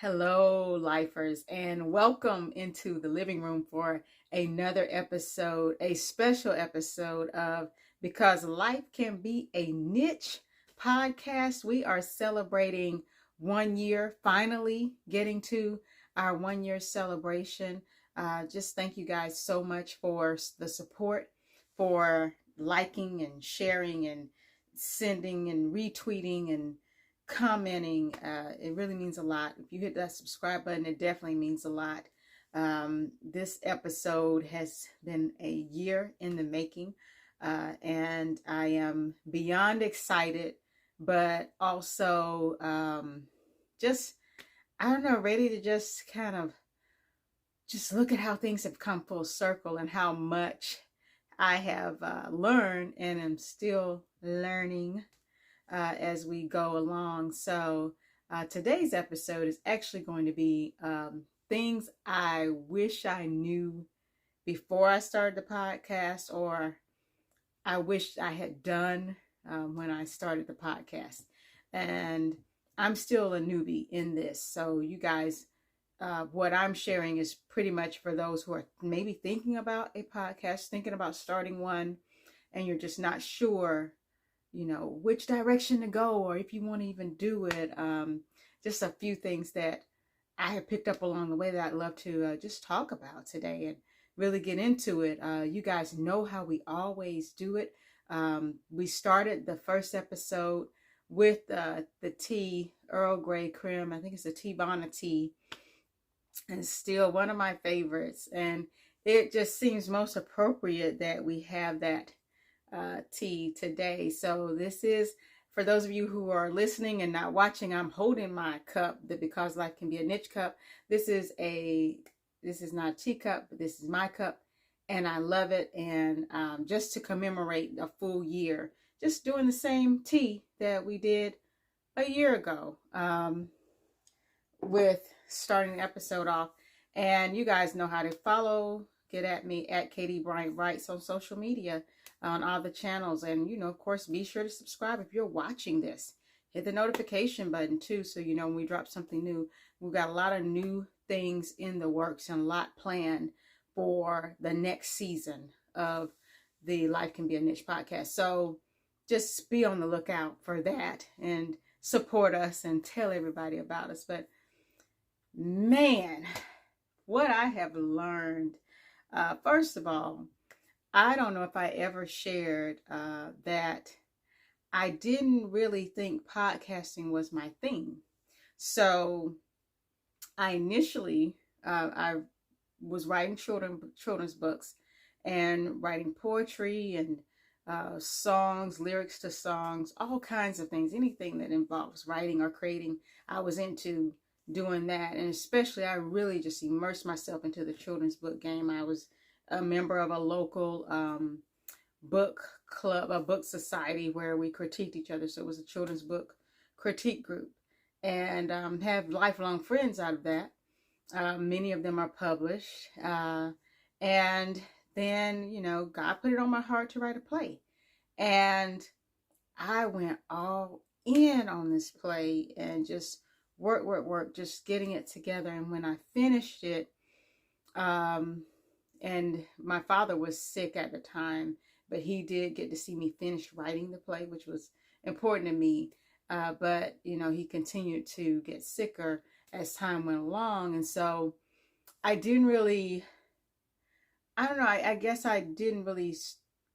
Hello, lifers, and welcome into the living room for another episode, a special episode of Because Life Can Be a Niche podcast. We are celebrating 1 year, finally getting to our 1 year celebration. Just thank you guys so much for the support, for liking and sharing and sending and retweeting and commenting. It really means a lot. If you hit that subscribe button, it definitely means a lot. This episode has been a year in the making, and I am beyond excited, but also just, I don't know, ready to just kind of just look at how things have come full circle and how much I have learned and am still learning as we go along. So today's episode is actually going to be things I wish I knew before I started the podcast, or I wish I had done when I started the podcast. And I'm still a newbie in this. So you guys, what I'm sharing is pretty much for those who are maybe thinking about a podcast, thinking about starting one, and you're just not sure which direction to go, or if you want to even do it. Just a few things that I have picked up along the way that I'd love to just talk about today and really get into it. You guys know how we always do it. We started the first episode with the tea, Earl Grey Creme. I think it's a Teavana tea, and still one of my favorites. And it just seems most appropriate that we have that tea today. So this is, for those of you who are listening and not watching, I'm holding my cup, that Because Life Can Be a Niche cup. This is not a teacup, but this is my cup, and I love it. And just to commemorate a full year, just doing the same tea that we did a year ago, with starting the episode off. And you guys know how to follow, get at me at Katie Bryant Writes on social media, on all the channels. And of course, be sure to subscribe if you're watching this. Hit the notification button too, so when we drop something new. We've got a lot of new things in the works and a lot planned for the next season of the Life Can Be a Niche podcast. So just be on the lookout for that and support us and tell everybody about us. But man, what I have learned, first of all, I don't know if I ever shared that I didn't really think podcasting was my thing. So I initially, I was writing children's books and writing poetry and songs, lyrics to songs, all kinds of things, anything that involves writing or creating. I was into doing that. And especially, I really just immersed myself into the children's book game. I was a member of a local book club, a book society, where we critiqued each other. So it was a children's book critique group, and have lifelong friends out of that. Many of them are published. And then, God put it on my heart to write a play. And I went all in on this play and just work, just getting it together. And when I finished it, and my father was sick at the time, but he did get to see me finish writing the play, which was important to me. But, he continued to get sicker as time went along. And so I didn't really, I don't know, I guess I didn't really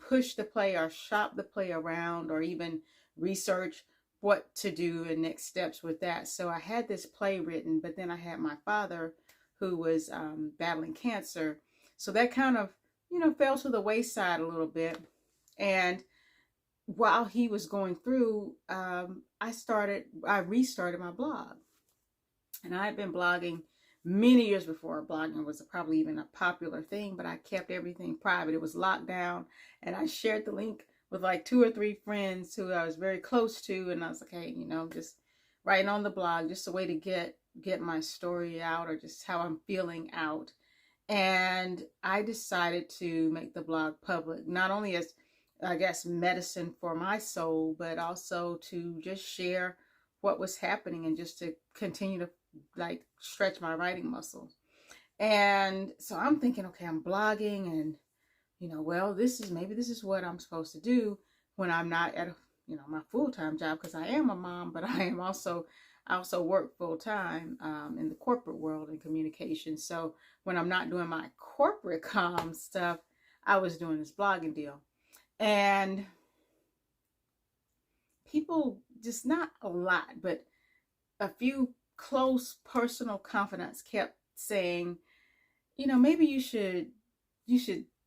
push the play or shop the play around or even research what to do and next steps with that. So I had this play written, but then I had my father, who was battling cancer. So that kind of, fell to the wayside a little bit. And while he was going through, I restarted my blog. And I had been blogging many years before blogging was probably even a popular thing, but I kept everything private. It was locked down, and I shared the link with like 2 or 3 friends who I was very close to. And I was like, hey, just writing on the blog, just a way to get my story out, or just how I'm feeling out. And I decided to make the blog public, not only as, I guess, medicine for my soul, but also to just share what was happening and just to continue to like stretch my writing muscle. And so I'm thinking, okay, I'm blogging, and well, this is what I'm supposed to do when I'm not at my full-time job, because I am a mom, but I also work full-time in the corporate world in communication. So when I'm not doing my corporate stuff, I was doing this blogging deal. And people, just not a lot, but a few close personal confidants kept saying, maybe you should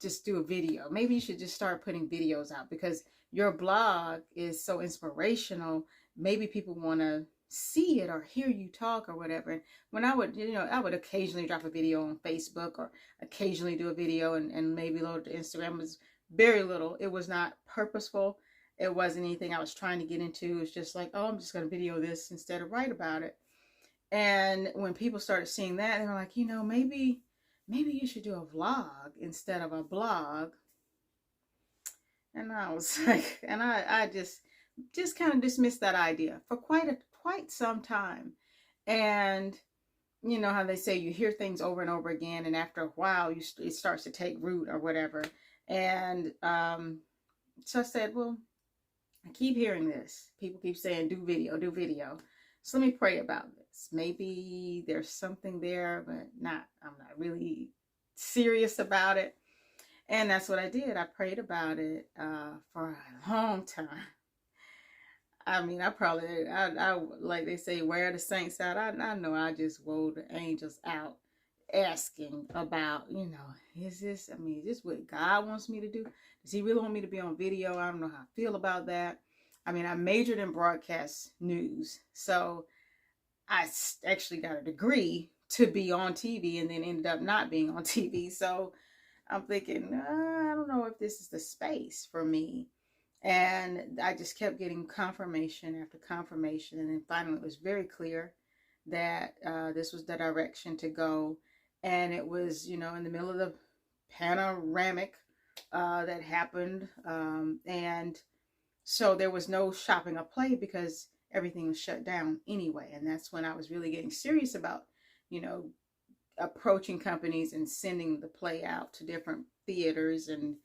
just do a video. Maybe you should just start putting videos out, because your blog is so inspirational. Maybe people want to see it or hear you talk or whatever. And when I would occasionally drop a video on Facebook, or occasionally do a video and maybe load it to Instagram. It was very little. It was not purposeful. It wasn't anything I was trying to get into. It was just like, oh, I'm just going to video this instead of write about it. And when people started seeing that, they were like, maybe you should do a vlog instead of a blog. And I was like, and I just kind of dismissed that idea for quite some time. And you know how they say you hear things over and over again, and after a while it starts to take root or whatever. And so I said, well, I keep hearing this. People keep saying, do video. So let me pray about this. Maybe there's something there, but I'm not really serious about it. And that's what I did. I prayed about it for a long time. I mean, I like they say, wear the saints out. I know I just wore the angels out, asking about, is this what God wants me to do? Does he really want me to be on video? I don't know how I feel about that. I mean, I majored in broadcast news, so I actually got a degree to be on TV, and then ended up not being on TV. So I'm thinking, I don't know if this is the space for me. And I just kept getting confirmation after confirmation. And then finally it was very clear that this was the direction to go. And it was, in the middle of the panoramic that happened. And so there was no shopping a play, because everything was shut down anyway. And that's when I was really getting serious about, approaching companies and sending the play out to different theaters. And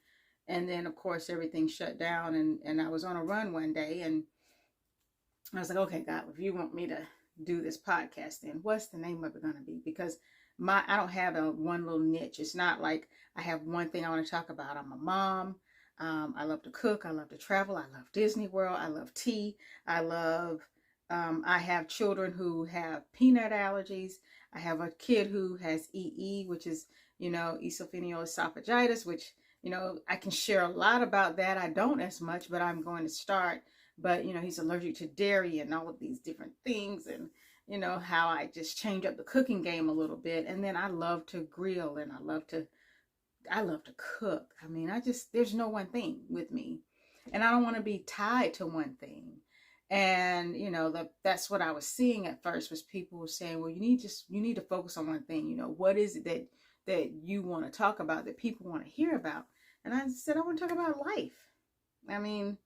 then of course everything shut down, and I was on a run one day, and I was like, okay, God, if you want me to do this podcast, then what's the name of it going to be? Because I don't have a one little niche. It's not like I have one thing I want to talk about. I'm a mom. I love to cook. I love to travel. I love Disney World. I love tea. I have children who have peanut allergies. I have a kid who has EE, which is, esophageal esophagitis, which, I can share a lot about that. I don't as much, but I'm going to start. But, he's allergic to dairy and all of these different things. And, how I just change up the cooking game a little bit. And then I love to grill, and I love to cook. I mean, there's no one thing with me. And I don't want to be tied to one thing. And, that's what I was seeing at first, was people were saying, well, you need to focus on one thing. What is it that you want to talk about, that people want to hear about? And I said, I want to talk about life. I mean,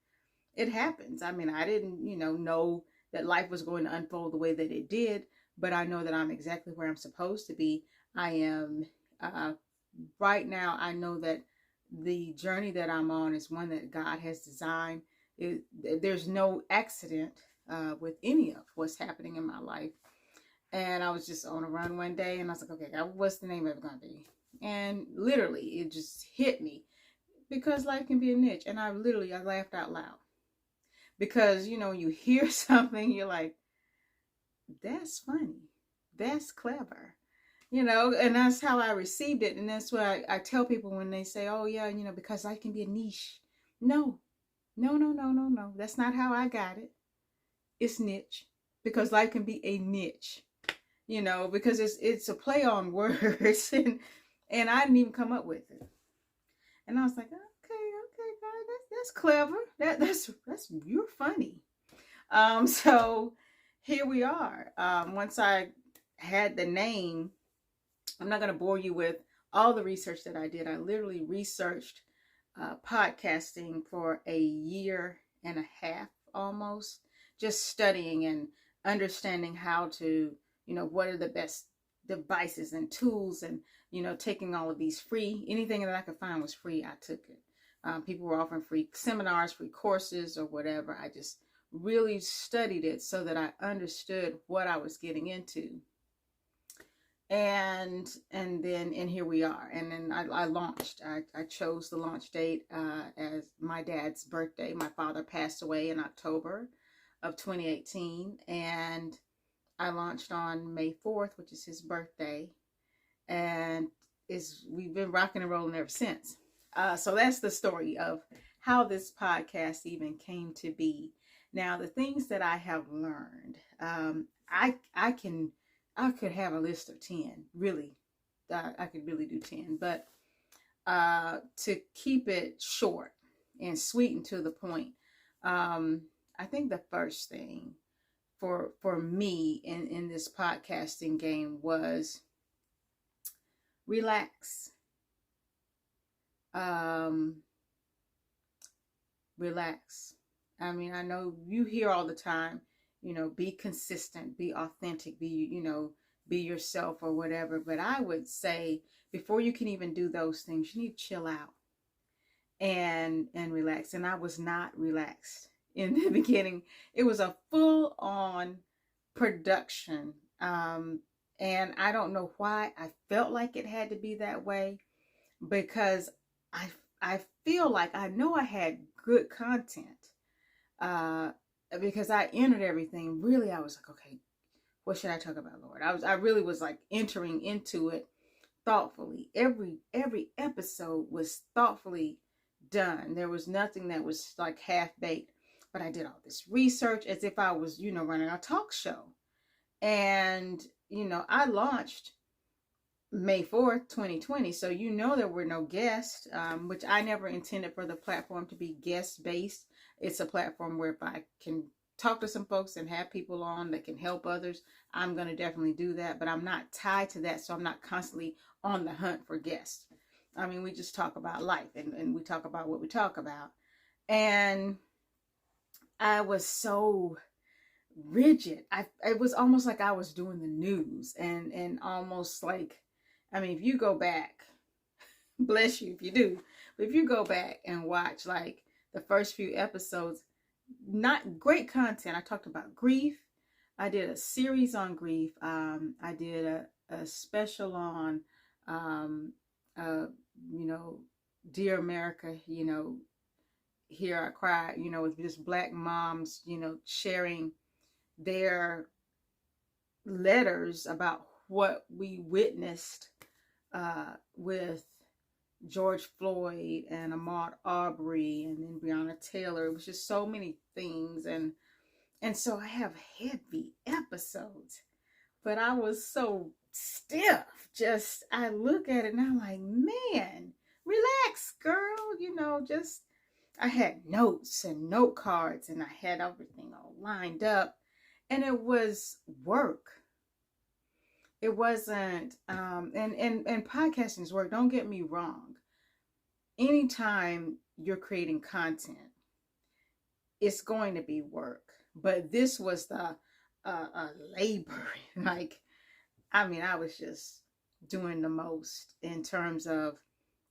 it happens. I mean, I didn't, know that life was going to unfold the way that it did, but I know that I'm exactly where I'm supposed to be. I am, right now, I know that the journey that I'm on is one that God has designed. There's no accident with any of what's happening in my life. And I was just on a run one day, and I was like, okay, God, what's the name of it going to be? And literally, it just hit me, because life can be a niche. And I laughed out loud, because, when you hear something, you're like, that's funny. That's clever. And that's how I received it. And that's what I tell people when they say, oh yeah, because life can be a niche. No. That's not how I got it. It's niche, because life can be a niche, because it's a play on words, and I didn't even come up with it. And I was like, okay, God, that's clever. That's you're funny. So here we are. Once I had the name, I'm not going to bore you with all the research that I did. I literally researched podcasting for a year and a half almost, just studying and understanding how to, what are the best devices and tools, and, taking all of these free, anything that I could find was free, I took it. People were offering free seminars, free courses, or whatever. I just really studied it so that I understood what I was getting into. And here we are. And then I launched. I chose the launch date as my dad's birthday. My father passed away in October of 2018, and I launched on May 4th, which is his birthday, and we've been rocking and rolling ever since. So that's the story of how this podcast even came to be. Now, the things that I have learned, I could have a list of 10, really. I could really do 10, but to keep it short and sweet and to the point, I think the first thing for me in this podcasting game was relax. Relax. I mean, I know you hear all the time, be consistent, be authentic, be yourself or whatever. But I would say before you can even do those things, you need to chill out and relax. And I was not relaxed in the beginning. It was a full on production. And I don't know why I felt like it had to be that way, because I feel like I know I had good content, because I entered everything. Really, I was like, okay, what should I talk about, Lord? I really was like entering into it thoughtfully. Every episode was thoughtfully done. There was nothing that was like half-baked, but I did all this research as if I was, running a talk show. And, I launched May 4th, 2020. So, there were no guests, which I never intended for the platform to be guest-based. It's a platform where if I can talk to some folks and have people on that can help others, I'm going to definitely do that. But I'm not tied to that, so I'm not constantly on the hunt for guests. I mean, we just talk about life, and we talk about what we talk about. And I was so rigid. It was almost like I was doing the news, and almost like, I mean, if you go back, bless you if you do, but if you go back and watch like the first few episodes, not great content. I talked about grief. I did a series on grief. I did a special on, Dear America, Here I Cry, with just Black moms, sharing their letters about what we witnessed with George Floyd and Ahmaud Arbery and then Breonna Taylor. It was just so many things, and so I have heavy episodes, but I was so stiff. Just I look at it and I'm like, man, relax, girl. Just I had notes and note cards, and I had everything all lined up, and it was work. It wasn't, and podcasting is work. Don't get me wrong. Anytime you're creating content, it's going to be work. But this was the labor. Like, I mean, I was just doing the most in terms of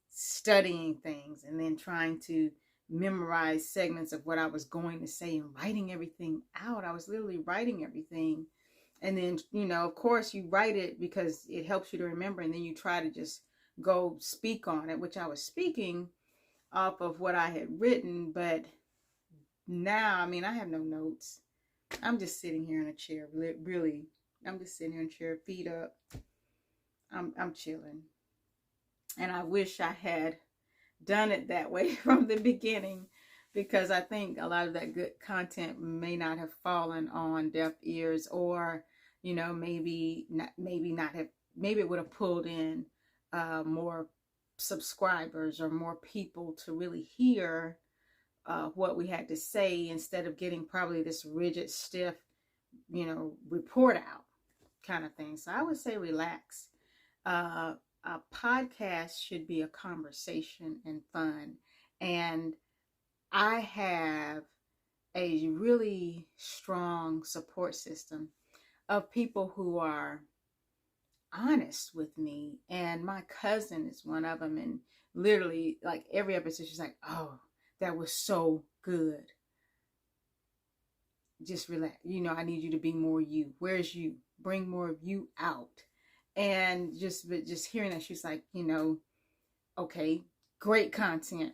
studying things and then trying to memorize segments of what I was going to say and writing everything out. I was literally writing everything. And then, of course, you write it because it helps you to remember. And then you try to just go speak on it, which I was speaking off of what I had written. But now, I mean, I have no notes. I'm just sitting here in a chair. Really, I'm just sitting here in a chair, feet up. I'm chilling. And I wish I had done it that way from the beginning, because I think a lot of that good content may not have fallen on deaf ears, or maybe it would have pulled in more subscribers or more people to really hear what we had to say, instead of getting probably this rigid, stiff report out kind of thing. So I would say relax. A podcast should be a conversation and fun. And I have a really strong support system. of people who are honest with me. And my cousin is one of them. And literally, like every episode, she's like, "Oh, that was so good. Just relax. I need you to be more you. Where's you? Bring more of you out." And just hearing that, she's like, okay, great content.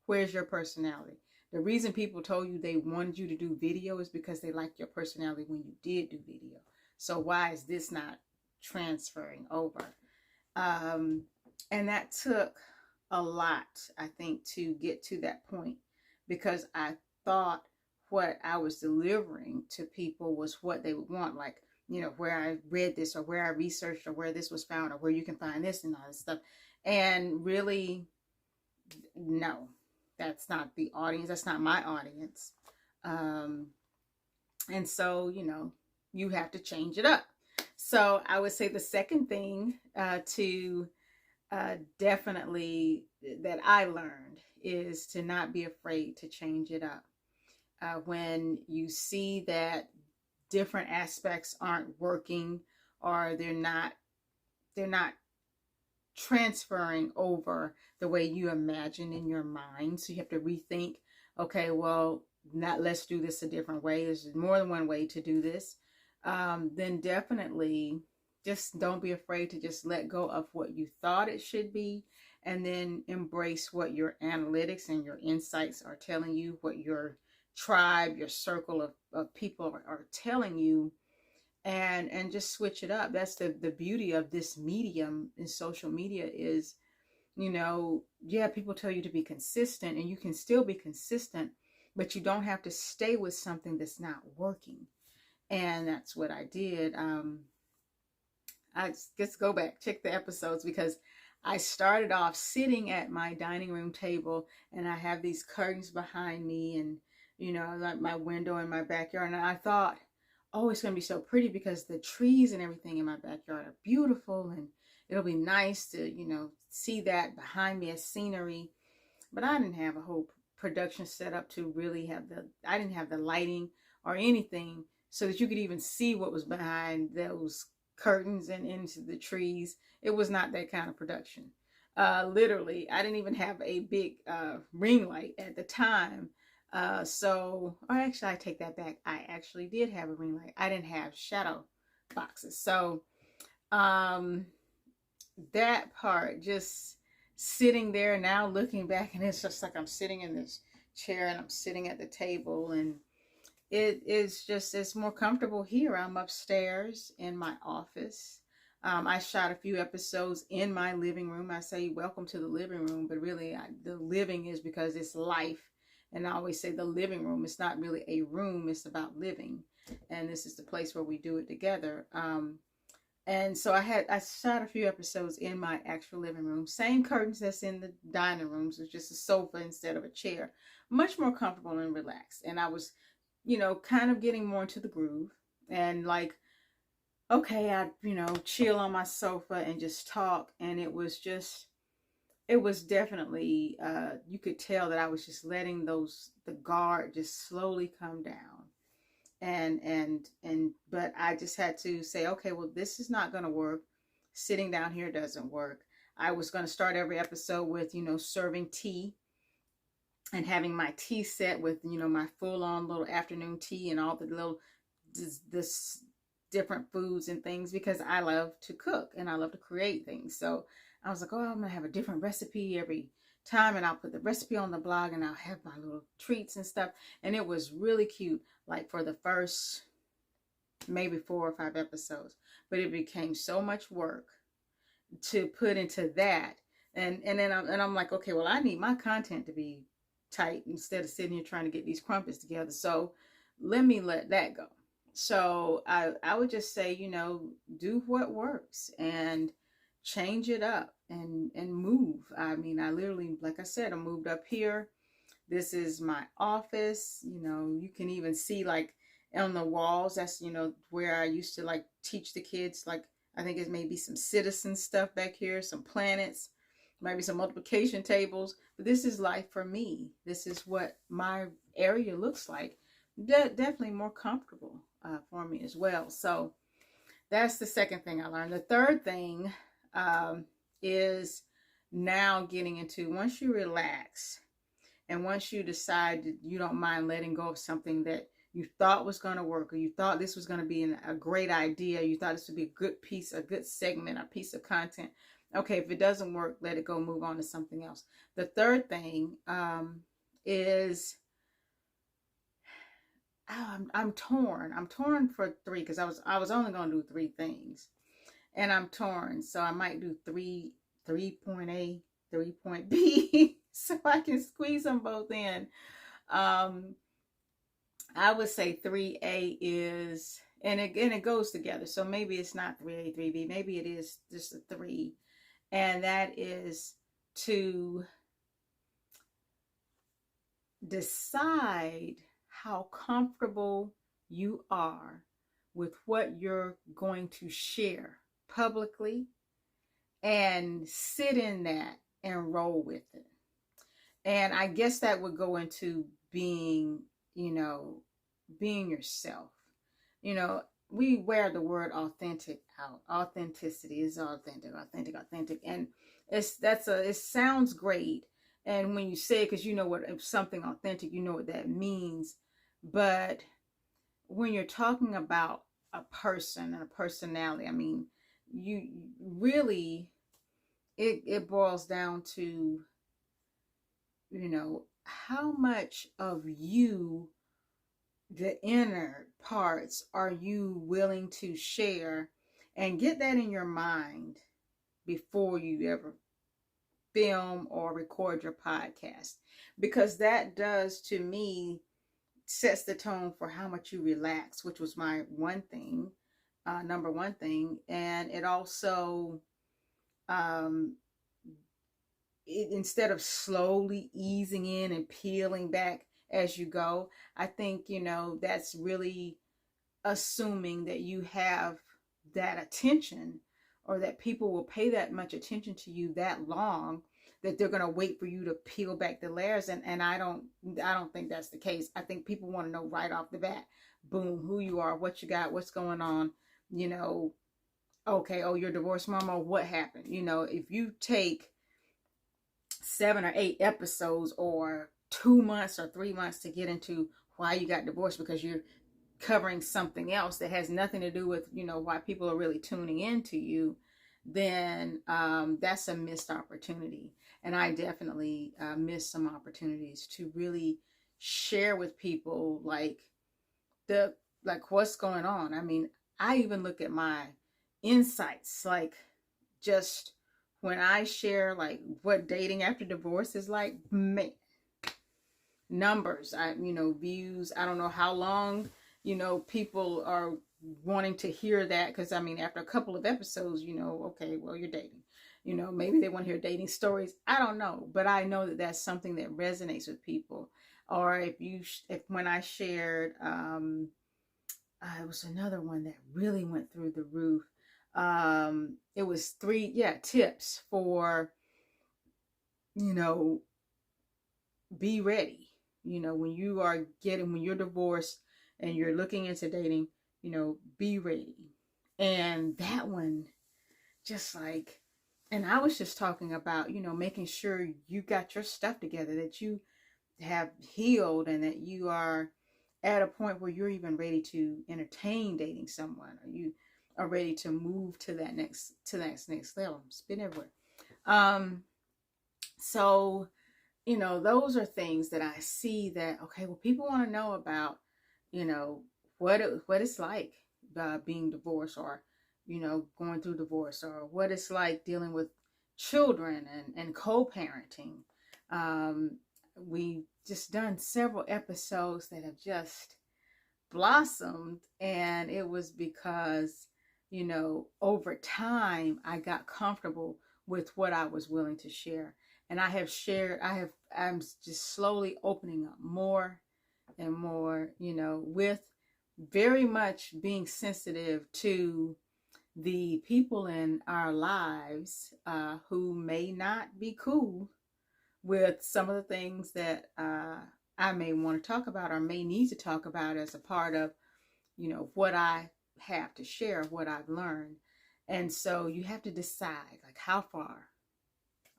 Where's your personality? The reason people told you they wanted you to do video is because they liked your personality when you did do video. So why is this not transferring over? And that took a lot, I think, to get to that point, because I thought what I was delivering to people was what they would want. Like, where I read this, or where I researched, or where this was found, or where you can find this and all this stuff. And really, no, that's not the audience. That's not my audience. And so, you have to change it up. So I would say the second thing to definitely that I learned is to not be afraid to change it up. When you see that different aspects aren't working, or they're not transferring over the way you imagine in your mind, so you have to rethink, okay, well, let's do this a different way. There's more than one way to do this. Then definitely just don't be afraid to just let go of what you thought it should be, and then embrace what your analytics and your insights are telling you, what your tribe, your circle of people are telling you, and just switch it up. That's the beauty of this medium in social media is, people tell you to be consistent, and you can still be consistent, but you don't have to stay with something that's not working. And that's what I did. I just go back, check the episodes, because I started off sitting at my dining room table, and I have these curtains behind me, and like my window in my backyard, and I thought, oh, it's going to be so pretty because the trees and everything in my backyard are beautiful, and it'll be nice to, see that behind me as scenery. But I didn't have a whole production set up to really I didn't have the lighting or anything so that you could even see what was behind those curtains and into the trees. It was not that kind of production. Literally, I didn't even have a big ring light at the time. Or actually, I take that back. I actually did have a ring light. I didn't have shadow boxes. So, that part, just sitting there now, looking back, and it's just like I'm sitting in this chair and I'm sitting at the table, and it's more comfortable here. I'm upstairs in my office. I shot a few episodes in my living room. I say welcome to the living room, but really the living is because it's life. And I always say the living room, it's not really a room, it's about living. And this is the place where we do it together. And so I shot a few episodes in my actual living room. Same curtains that's in the dining rooms. It's just a sofa instead of a chair. Much more comfortable and relaxed. And I was, kind of getting more into the groove. And like, okay, I, chill on my sofa and just talk. And it was definitely, you could tell that I was just letting the guard just slowly come down. But I just had to say, okay, well, this is not going to work. Sitting down here doesn't work. I was going to start every episode with, serving tea and having my tea set with, my full on little afternoon tea and all the little, this different foods and things, because I love to cook and I love to create things. So I was like, oh, I'm going to have a different recipe every time, and I'll put the recipe on the blog, and I'll have my little treats and stuff. And it was really cute, like for the first maybe 4 or 5 episodes. But it became so much work to put into that. And then I'm like, okay, well, I need my content to be tight instead of sitting here trying to get these crumpets together. So let me let that go. So I would just say, do what works and change it up and move. I mean, I literally, like I said, I moved up here. This is my office. You can even see like on the walls, that's, where I used to like teach the kids. Like, I think it's maybe some citizen stuff back here, some planets, maybe some multiplication tables. But this is life for me. This is what my area looks like. Definitely more comfortable. for me as well. So that's the second thing I learned. The third thing is now getting into, once you relax and once you decide that you don't mind letting go of something that you thought was going to work, or you thought this was going to be a great idea, you thought this would be a good piece, a good segment, a piece of content. Okay, if it doesn't work, let it go, move on to something else. The third thing is, I'm torn. I'm torn for three, because I was only going to do three things, and I'm torn. So I might do point A, 3 point B, so I can squeeze them both in. I would say 3A is, and it goes together. So maybe it's not 3A, 3B. Maybe it is just a 3. And that is to decide how comfortable you are with what you're going to share publicly, and sit in that and roll with it. And I guess that would go into being, being yourself. We wear the word authentic out. Authenticity is authentic. And it sounds great. And when you say it, because you know what, if something authentic, you know what that means. But when you're talking about a person and a personality, I mean, you really, it boils down to, how much of you, the inner parts, are you willing to share, and get that in your mind before you ever film or record your podcast, because that does, to me, sets the tone for how much you relax, which was my number one thing. And it also, instead of slowly easing in and peeling back as you go, I think, that's really assuming that you have that attention, or that people will pay that much attention to you that long, that they're going to wait for you to peel back the layers. And I don't think that's the case. I think people want to know right off the bat, boom, who you are, what you got, what's going on, okay, oh, you're divorced mama, what happened? If you take 7 or 8 episodes, or 2 months or 3 months to get into why you got divorced, because you're covering something else that has nothing to do with, why people are really tuning into you, then that's a missed opportunity. And I definitely missed some opportunities to really share with people, like what's going on. I mean, I even look at my insights, like, just when I share, like, what dating after divorce is like, man, numbers, views. I don't know how long, people are wanting to hear that, because I mean, after a couple of episodes, okay, well, you're dating, maybe they want to hear dating stories. I don't know, but I know that that's something that resonates with people. Or if when I shared, it was another one that really went through the roof. It was 3 tips for, be ready, when you're divorced and you're looking into dating, be ready. And that one, just like, and I was just talking about, making sure you got your stuff together, that you have healed, and that you are at a point where you're even ready to entertain dating someone, or you are ready to move to that next level. It's been everywhere. So, those are things that I see that, okay, well, people want to know about, what it's like being divorced, or, going through divorce, or what it's like dealing with children and co-parenting. We've just done several episodes that have just blossomed, and it was because, over time, I got comfortable with what I was willing to share. And I'm just slowly opening up more and more, with very much being sensitive to the people in our lives who may not be cool with some of the things that I may want to talk about, or may need to talk about, as a part of, what I have to share, what I've learned. And so you have to decide, like, how far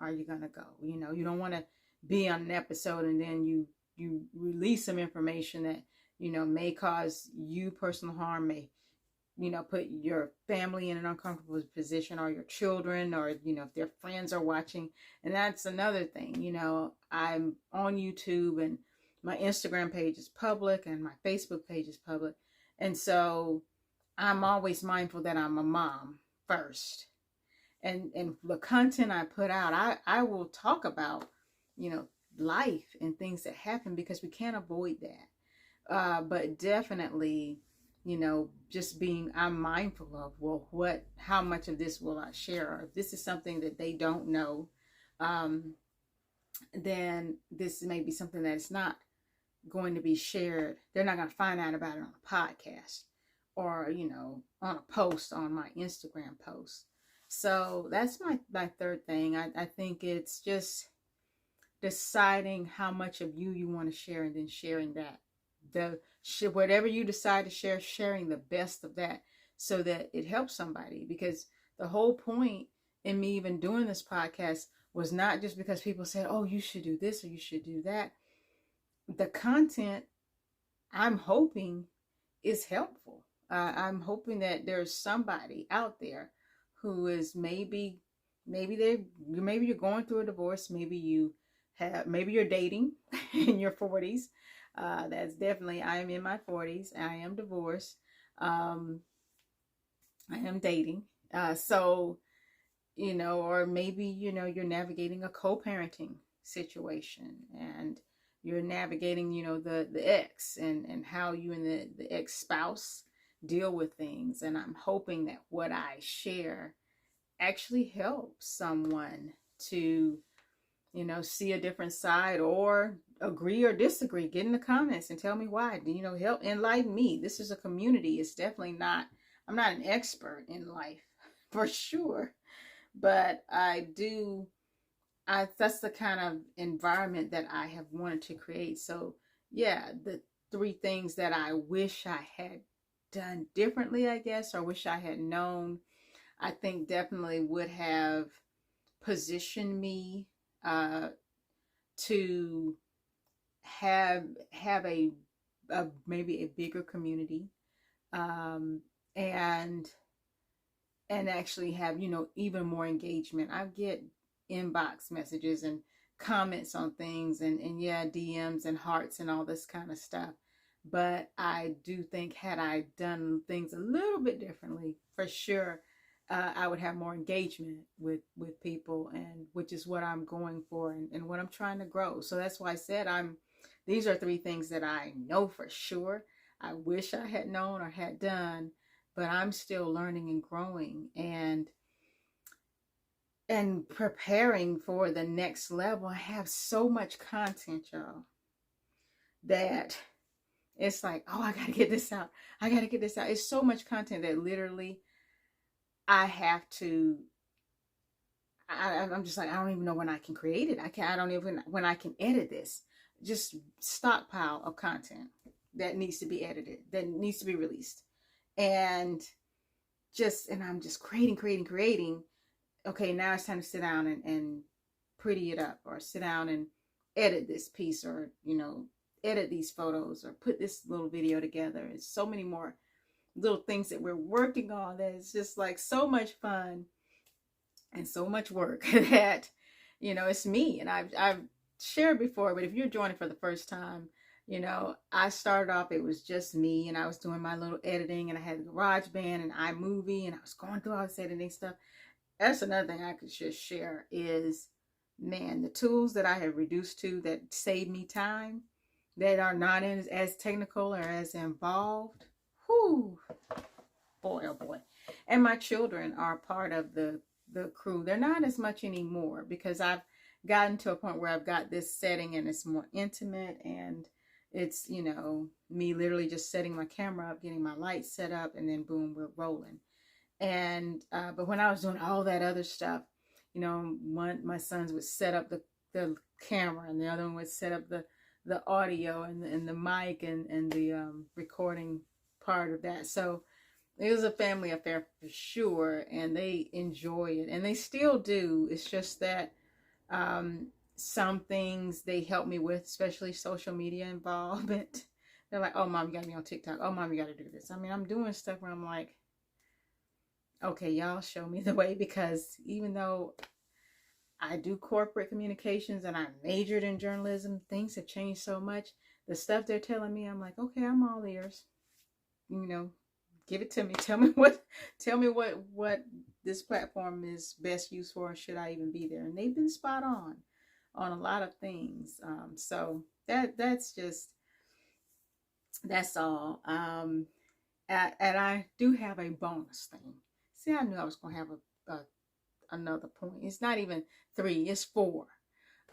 are you going to go? You don't want to be on an episode and then you release some information that, may cause you personal harm, may, put your family in an uncomfortable position, or your children, or, if their friends are watching. And that's another thing. I'm on YouTube, and my Instagram page is public and my Facebook page is public. And so I'm always mindful that I'm a mom first. And the content I put out, I will talk about, life and things that happen, because we can't avoid that. But definitely, just I'm mindful of, well, how much of this will I share? Or if this is something that they don't know, then this may be something that is not going to be shared. They're not going to find out about it on a podcast, or, on a post on my Instagram post. So that's my third thing. I think it's just deciding how much of you want to share, and then sharing that. Whatever you decide to share, sharing the best of that, so that it helps somebody. Because the whole point in me even doing this podcast was not just because people said, oh, you should do this or you should do that. The content, I'm hoping, is helpful. I'm hoping that there's somebody out there who is maybe you're going through a divorce, maybe you're dating in your 40s. That's definitely, I am in my 40s. I am divorced. I am dating. So, or maybe, you're navigating a co-parenting situation, and you're navigating, the ex, and how you and the ex-spouse deal with things. And I'm hoping that what I share actually helps someone to, see a different side, or agree or disagree. Get in the comments and tell me why. Help enlighten me. This is a community. It's definitely not, I'm not an expert in life for sure, but that's the kind of environment that I have wanted to create. So yeah, the 3 things that I wish I had done differently, I guess, or wish I had known, I think definitely would have positioned me to have a maybe a bigger community, and actually have, even more engagement. I get inbox messages and comments on things, and yeah, DMs and hearts and all this kind of stuff. But I do think, had I done things a little bit differently, for sure, I would have more engagement with people, and which is what I'm going for, and what I'm trying to grow. So that's why I said these are 3 things that I know for sure. I wish I had known or had done, but I'm still learning and growing, and preparing for the next level. I have so much content, y'all, that it's like, oh, I gotta get this out. I gotta get this out. It's so much content that literally I have to, I'm just like, I don't even know when I can create it. I don't even, when I can edit this. Just stockpile of content that needs to be edited, that needs to be released. And I'm just creating. Okay, now it's time to sit down and pretty it up, or sit down and edit this piece, or, edit these photos, or put this little video together. It's so many more little things that we're working on that it's just like so much fun and so much work that, it's me. And I've shared before, but if you're joining for the first time, I started off, it was just me, and I was doing my little editing, and I had GarageBand and iMovie, and I was going through all this editing stuff. That's another thing I could just share is, man, the tools that I have reduced to that save me time, that are not as technical or as involved. Whew, boy, oh boy. And my children are part of the crew. They're not as much anymore, because I've gotten to a point where I've got this setting, and it's more intimate, and it's, me literally just setting my camera up, getting my lights set up, and then boom, we're rolling. And but when I was doing all that other stuff, my sons would set up the camera, and the other one would set up the audio and the mic and the recording part of that. So it was a family affair for sure, and they enjoy it, and they still do. It's just that some things they help me with, especially social media involvement. They're like, "Oh, mom, you got to be on TikTok. Oh, mom, you got to do this." I mean, I'm doing stuff where I'm like, "Okay, y'all show me the way," because even though I do corporate communications and I majored in journalism, things have changed so much. The stuff they're telling me, I'm like, "Okay, I'm all ears." You know, give it to me. Tell me what this platform is best used for, and should I even be there? And they've been spot on a lot of things. So that's all. And I do have a bonus thing. See, I knew I was going to have another point. It's not even 3, it's 4.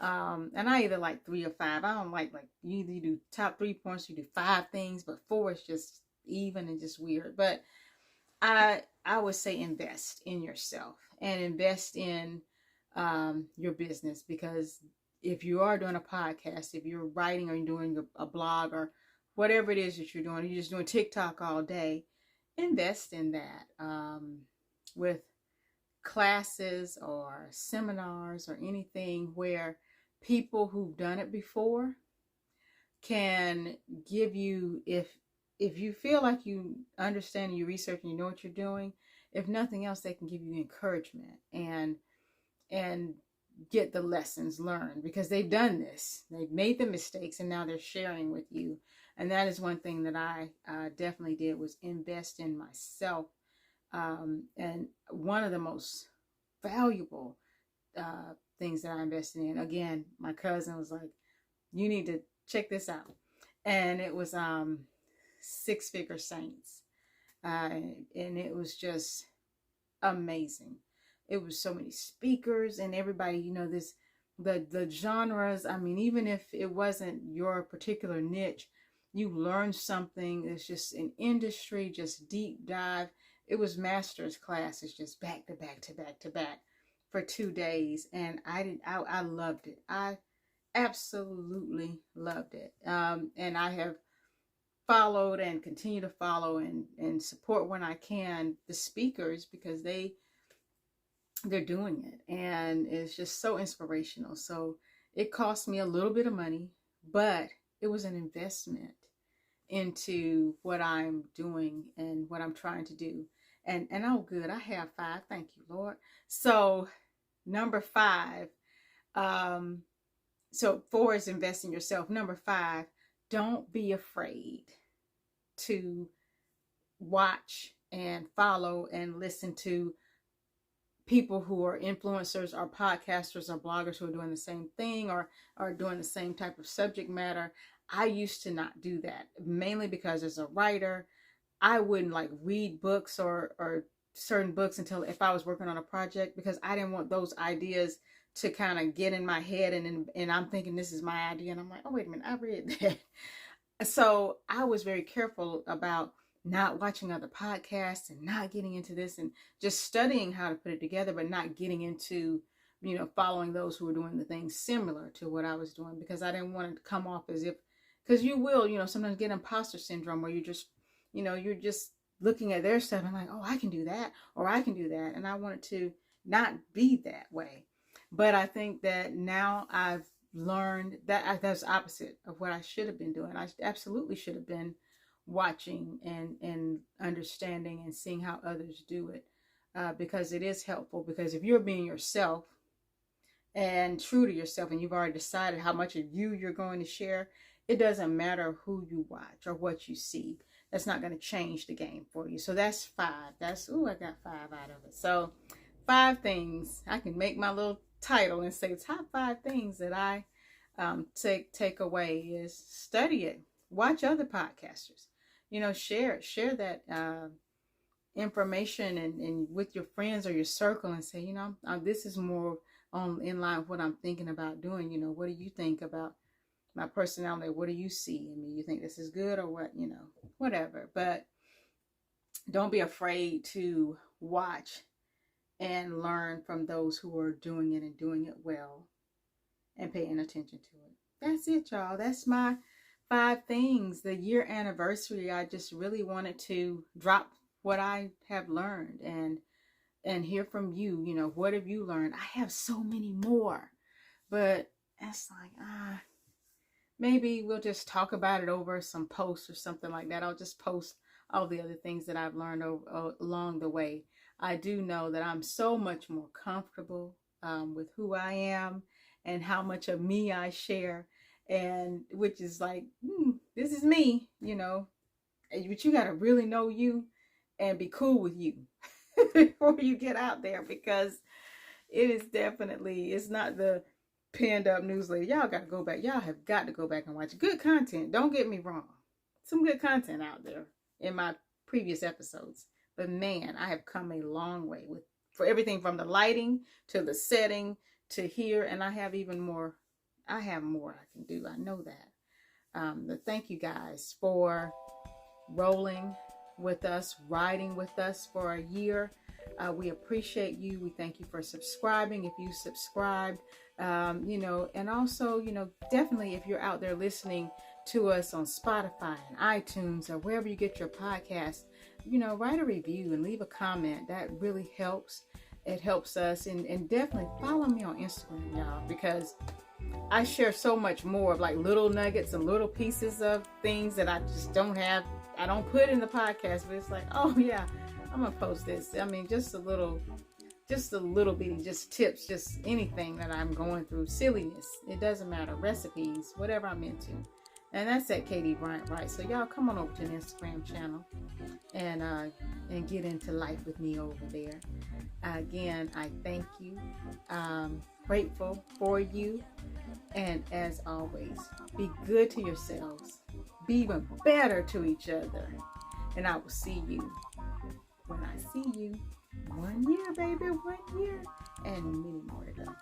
And I either like 3 or 5. I don't like you either do top 3 points, you do 5 things, but 4 is just even and just weird. But I would say invest in yourself and invest in your business, because if you are doing a podcast, if you're writing or you're doing a blog or whatever it is that you're doing, you're just doing TikTok all day, invest in that with classes or seminars or anything where people who've done it before can give you, if you feel like you understand, you research and you know what you're doing, if nothing else, they can give you encouragement and get the lessons learned, because they've done this, they've made the mistakes, and now they're sharing with you. And that is one thing that I definitely did, was invest in myself. And one of the most valuable things that I invested in, again, my cousin was like, "You need to check this out." And it was Six Figure Saints. And it was just amazing. It was so many speakers and everybody, the genres. I mean, even if it wasn't your particular niche, you learned something. It's just an industry, just deep dive. It was master's classes, just back to back to back to back for 2 days. And I loved it. I absolutely loved it. And I have followed and continue to follow and support when I can the speakers, because they're doing it, and it's just so inspirational. So it cost me a little bit of money, but it was an investment into what I'm doing and what I'm trying to do. And oh good, I have 5. Thank you, Lord. So number 5, so 4 is invest in yourself. Number 5, don't be afraid to watch and follow and listen to people who are influencers or podcasters or bloggers who are doing the same thing or are doing the same type of subject matter. I used to not do that, mainly because as a writer, I wouldn't like read books or certain books until if I was working on a project, because I didn't want those ideas to kind of get in my head and I'm thinking this is my idea and I'm like, oh wait a minute, I read that. So I was very careful about not watching other podcasts and not getting into this and just studying how to put it together, but not getting into, following those who were doing the things similar to what I was doing, because I didn't want it to come off as if, because you will, sometimes get imposter syndrome where you're just looking at their stuff and like, oh, I can do that, or I can do that. And I wanted to not be that way. But I think that now I've learned that that's opposite of what I should have been doing. I absolutely should have been watching and understanding and seeing how others do it, because it is helpful. Because if you're being yourself and true to yourself, and you've already decided how much of you're going to share, it doesn't matter who you watch or what you see. That's not going to change the game for you. So that's 5. I got 5 out of it. So 5 things. I can make my little title and say top 5 things that I take away is study it, watch other podcasters, share that information and with your friends or your circle, and say, this is more in line with what I'm thinking about doing. What do you think about my personality? What do you see in me? You think this is good or what? Whatever. But don't be afraid to watch and learn from those who are doing it and doing it well and paying attention to it. That's it, y'all. That's my 5 things, the year anniversary, I just really wanted to drop what I have learned and hear from you. You know, what have you learned? I have so many more, but it's like, maybe we'll just talk about it over some posts or something like that. I'll just post all the other things that I've learned along the way. I do know that I'm so much more comfortable with who I am and how much of me I share, and which is like, this is me, you know. But you got to really know you and be cool with you before you get out there, because it is definitely, it's not the pinned up newsletter. Y'all got to go back. Y'all have got to go back and watch good content. Don't get me wrong. Some good content out there in my previous episodes. But man, I have come a long way for everything from the lighting to the setting to here. And I have even more. I have more I can do. I know that. But thank you guys for rolling with us, riding with us for a year. We appreciate you. We thank you for subscribing. If you subscribed, you know, and also, you know, definitely if you're out there listening to us on Spotify and iTunes or wherever you get your podcast, you know, write a review and leave a comment. That really helps. It helps us. And definitely follow me on Instagram, y'all, because I share so much more of like little nuggets and little pieces of things that I just don't have. I don't put in the podcast, but it's like, oh yeah, I'm gonna post this. I mean, just a little bitty, just tips, just anything that I'm going through, silliness. It doesn't matter, recipes, whatever I'm into. And that's at Katie Bryant Wright. So y'all come on over to the Instagram channel and get into life with me over there. Again, I thank you. Grateful for you. And as always, be good to yourselves. Be even better to each other. And I will see you when I see you. 1 year, baby, 1 year. And many more to go.